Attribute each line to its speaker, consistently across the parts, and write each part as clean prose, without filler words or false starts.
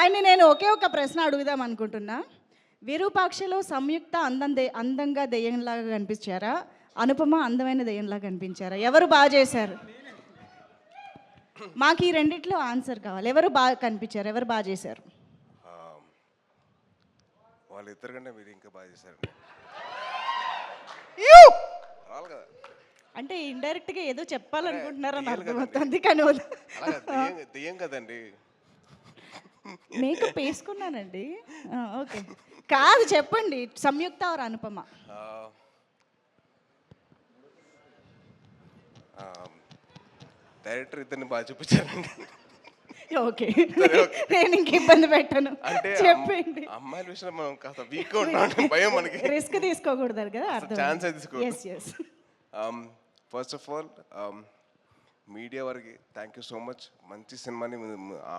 Speaker 1: ఆయన్ని నేను ఒకే ఒక ప్రశ్న అడుగుదాం అనుకుంటున్నా. విరూపాక్షలో సంయుక్త అందంగా దెయ్యంలాగా కనిపించారా? అనుపమ అందమైన దెయ్యంలాగా కనిపించారా? ఎవరు బాగా చేశారు? మాకు ఈ రెండిట్లో ఆన్సర్ కావాలి. ఎవరు బాగా కనిపించారు? ఎవరు బాగా చేశారు?
Speaker 2: వాళ్ళిద్దరు కంటే మీరు ఇంకా బాగా చేశారండి. రావాలి కదా.
Speaker 1: అంటే ఇండైరెక్ట్గా ఏదో చెప్పాలనుకుంటున్నారని
Speaker 2: దెయ్యాలు
Speaker 1: అర్థమవుతుంది కానీ
Speaker 2: అలాగే దెయ్యం కదండి.
Speaker 1: మేకప్ వేసుకున్నానండి. ఓకే, కాదు చెప్పండి, సంయుక్త ఆర్ అనుపమ?
Speaker 2: డైరెక్టర్ ఇద్దరిని బాగా చూపించారండి.
Speaker 1: ఓకే, నేను ఇంక ఇబ్బంది పెట్టను,
Speaker 2: అంటే
Speaker 1: చెప్పండి.
Speaker 2: అమ్మాయిల విషయంలో మనం కాస్త వీక్గా ఉంటాం, భయం మనకి.
Speaker 1: రిస్క్ తీసుకోకూడదు కదా, అర్థం.
Speaker 2: ఛాన్స్ తీసుకో. ఫస్ట్ ఆఫ్ ఆల్ మీడియా వారికి థ్యాంక్ యూ సో మచ్. మంచి సినిమాని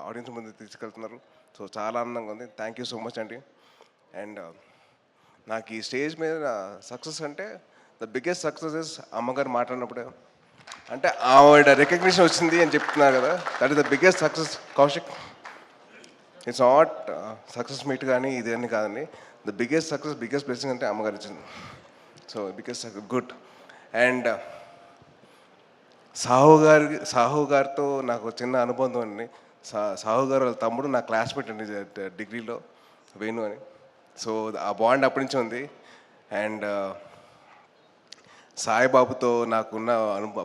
Speaker 2: ఆడియన్స్ ముందు తీసుకెళ్తున్నారు. సో చాలా ఆనందంగా ఉంది. థ్యాంక్ యూ సో మచ్ అండి. అండ్ నాకు ఈ స్టేజ్ మీద సక్సెస్ అంటే ద బిగ్గెస్ట్ సక్సెస్ ఇస్ అమ్మగారు మాట్లాడినప్పుడే, అంటే ఆవిడ రికగ్నిషన్ వచ్చింది అని చెప్తున్నారు కదా, that is the biggest success Kaushik. It's not success meet కానీ ఇది అని కాదండి. The biggest success, biggest blessing అంటే అమ్మగారు ఇచ్చింది. So biggest good. And Sahu గారితో నాకు చిన్న అనుబంధం అండి. సాహు గారు వాళ్ళ తమ్ముడు నా క్లాస్మేట్ అండి డిగ్రీలో, వేణు అని. సో ఆ బాండ్ అప్పటి నుంచి ఉంది. అండ్ సాయిబాబుతో నాకున్న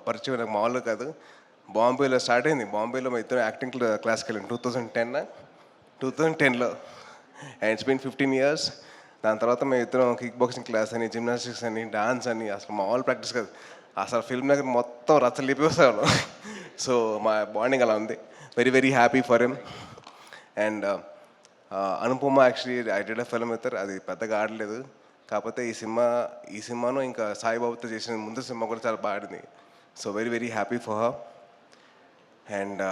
Speaker 2: పరిచయం నాకు మామూలుగా కాదు. బాంబేలో స్టార్ట్ అయింది. బాంబేలో మా ఇద్దరు యాక్టింగ్ క్లాస్కి వెళ్ళాను 2010లో. And it's been 15 years. దాని తర్వాత మేము ఇద్దరం కిక్ బాక్సింగ్ క్లాస్ అని, జిమ్నాస్టిక్స్ అని, డాన్స్ అని, అసలు మామూలు ప్రాక్టీస్ కాదు. అసలు ఫిల్మ్ దగ్గర మొత్తం రచ్చలు లేపేసాను. సో మా బాండింగ్ అలా ఉంది. Very very happy for him. And Anupama actually I did a film with her. అది పెద్దగా ఆడలేదు. కాకపోతే ఈ సినిమాను ఇంకా సాయిబాబుతో చేసిన ముందు సినిమా కూడా చాలా బాగా ఆడింది. So very very happy for her. And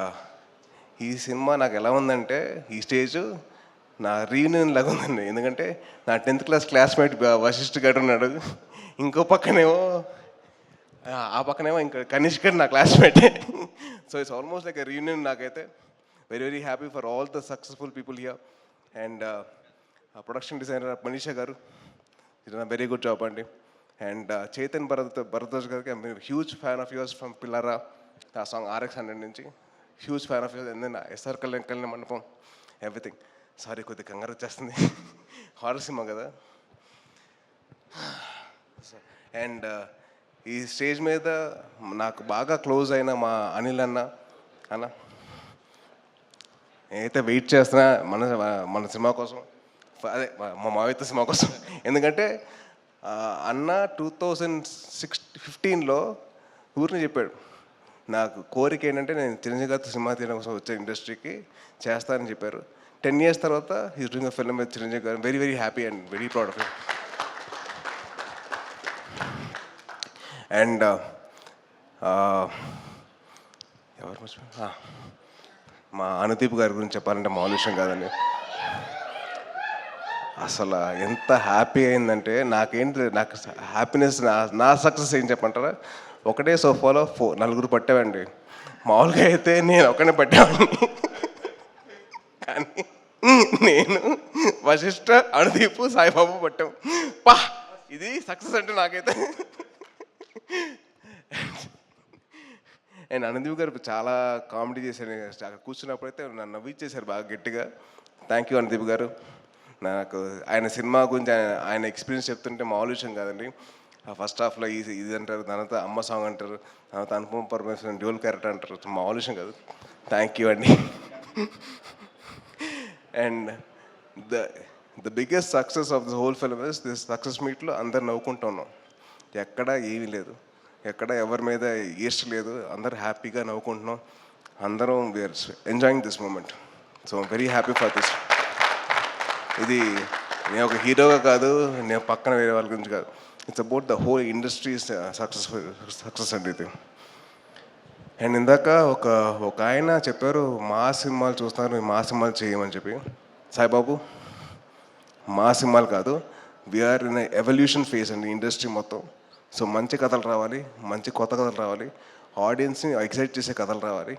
Speaker 2: ఈ సినిమా నాకు ఎలా ఉందంటే, ఈ స్టేజ్ నా రీయూనియన్ లాగా ఉందండి. ఎందుకంటే నా 10th క్లాస్ క్లాస్మేట్ వశిష్ఠ గారు ఉన్నాడు. ఇంకో పక్కనేమో ఇంకా కనిష్క్ గారు నా క్లాస్మేటే. So it's almost like a reunion నాకైతే. Very very happy for all the successful people here. And production designer Manisha గారు, ఇది నా వెరీ గుడ్ జాబ్ అండి. అండ్ చైతన్ భరద్వాజ్ గారికి I'm huge fan of yours from Pillaraa, ఆ సాంగ్ RX100 నుంచి huge fan of yours. And then SR Kalyana Mandapam, everything. Sorry కొద్దిగా కంగారు వచ్చేస్తుంది, హారర్ సినిమా కదా. అండ్ ఈ స్టేజ్ మీద నాకు బాగా క్లోజ్ అయిన మా అనిల్ అన్న నేనైతే వెయిట్ చేస్తున్నా మన సినిమా కోసం, అదే మా మావిత సినిమా కోసం. ఎందుకంటే అన్న 2015లో ఊరిని చెప్పాడు, నాకు కోరిక ఏంటంటే నేను చిరంజీవి గారితో సినిమా తీయడం కోసం వచ్చే ఇండస్ట్రీకి చేస్తానని చెప్పారు. 10 years తర్వాత he's doing a film with Chiranjeevi గారు. Very very happy and very proud of him. And ఎవరు మర్చిపోయారు, మా అనుదీప్ గారి గురించి చెప్పాలంటే మామూలు విషయం కాదండి. అసలు ఎంత హ్యాపీ అయిందంటే, నాకు హ్యాపీనెస్, నా సక్సెస్ ఏం చెప్పంటారా, ఒకటే సోఫాలో 4 పట్టామండి. మామూలుగా అయితే నేను ఒకనే పట్టామండి, కానీ నేను వశిష్ఠ, అనుదీప్, సాయిబాబు పట్టాం. ఇది సక్సెస్ అంటే నాకైతే. అండ్ అనుదీప్ గారు చాలా కామెడీ చేశారు. అక్కడ కూర్చున్నప్పుడైతే నన్ను నవ్విచ్చేశారు బాగా గట్టిగా. థ్యాంక్ యూ అనుదీప్ గారు. నాకు ఆయన సినిమా గురించి ఆయన ఎక్స్పీరియన్స్ చెప్తుంటే మామూలు విషయం కాదండి. ఫస్ట్ హాఫ్లో ఇది అంటారు, తర్వాత అమ్మ సాంగ్ అంటారు, తర్వాత అనుపమ పరమేశ్వరన్ డ్యూల్ క్యారెక్టర్ అంటారు. మామూలు విషయం కాదు. థ్యాంక్ యూ అండి. And the biggest success of the whole film is this success మీట్లో అందరు నవ్వుకుంటూ ఉన్నాం. ఎక్కడ ఏమీ లేదు, ఎక్కడ ఎవరి మీద ఈస్ట్ లేదు, అందరు హ్యాపీగా నవ్వుకుంటున్నాం. అందరం we are enjoying this moment. So very happy for this. ఇది నేను ఒక హీరోగా కాదు, నేను పక్కన వేరే వాళ్ళ గురించి కాదు, it's about the whole industry success అండి ఇది. అండ్ ఇందాక ఒక ఆయన చెప్పారు, మా సినిమాలు చూస్తున్నారు, మా సినిమాలు చేయమని చెప్పి. సాయిబాబు, మా సినిమాలు కాదు, వీఆర్ ఇన్ ఎవల్యూషన్ ఫేజ్ అండి ఇండస్ట్రీ మొత్తం. సో మంచి కథలు రావాలి, మంచి కొత్త కథలు రావాలి, ఆడియన్స్ని ఎక్సైట్ చేసే కథలు రావాలి.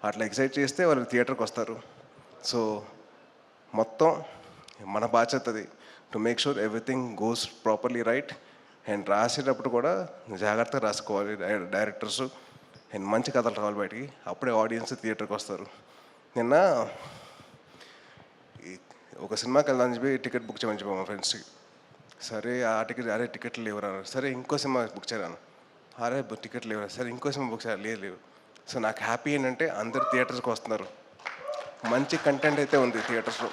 Speaker 2: అట్లా ఎక్సైట్ చేస్తే వాళ్ళు థియేటర్కి వస్తారు. సో మొత్తం మన బాధ్యతది to make sure everything goes properly right. And రాసేటప్పుడు కూడా జాగ్రత్తగా రాసుకోవాలి డైరెక్టర్స్. అండ్ మంచి కథలు రావాలి బయటికి, అప్పుడే ఆడియన్స్ థియేటర్కి వస్తారు. నిన్న ఒక సినిమాకి వెళ్దామని చెప్పి టికెట్ బుక్ చేయమని చెప్పాము మా ఫ్రెండ్స్కి. సరే ఆ టికెట్, అరే టికెట్లు లేవురా, సరే ఇంకో సినిమా బుక్ చేయరాను, అరే టికెట్లు లేవురా, సరే ఇంకో సినిమా బుక్ చేయాలి, లేవు. సో నాకు హ్యాపీ ఏంటంటే అందరు థియేటర్స్కి వస్తున్నారు, మంచి కంటెంట్ అయితే ఉంది థియేటర్స్లో.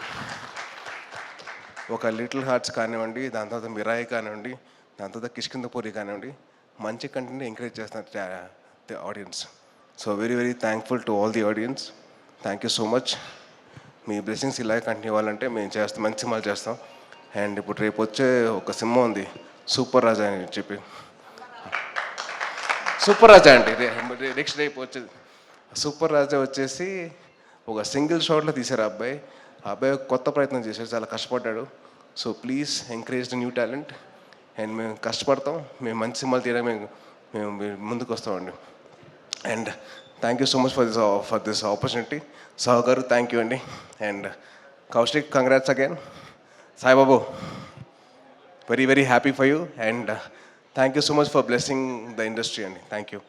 Speaker 2: ఒక లిటిల్ హార్ట్స్ కానివ్వండి, దాని తర్వాత మిరాయి కానివ్వండి, దాని తర్వాత కిష్కిందపూరి కానివ్వండి, మంచి కంటెంట్ ఎంకరేజ్ చేస్తున్నారు audience. So very very thankful to all the audience. Thank you so much. Me blessings ఇలాగే కంటిన్యూ అవ్వాలంటే మేము చేస్తాం, మంచి సినిమాలు చేస్తాం. అండ్ ఇప్పుడు రేపు వచ్చే ఒక సినిమా ఉంది సూపర్ రాజా అని చెప్పి, సూపర్ రాజా అండి నెక్స్ట్ రేపు వచ్చేది సూపర్ రాజా వచ్చేసి ఒక సింగిల్ షాట్లో తీశారు ఆ అబ్బాయి. ఆ అబ్బాయి ఒక కొత్త ప్రయత్నం చేశాడు, చాలా కష్టపడ్డాడు. So please encourage the new talent. And మేము కష్టపడతాం, మేము మంచి సినిమాలు తీయడానికి మేము ముందుకు వస్తామండి. And thank you so much for this opportunity. Sahu గారు థ్యాంక్ యూ అండి. And Kaushik congrats again. Saibabu very very happy for you. And thank you so much for blessing the industry అండి. Thank you.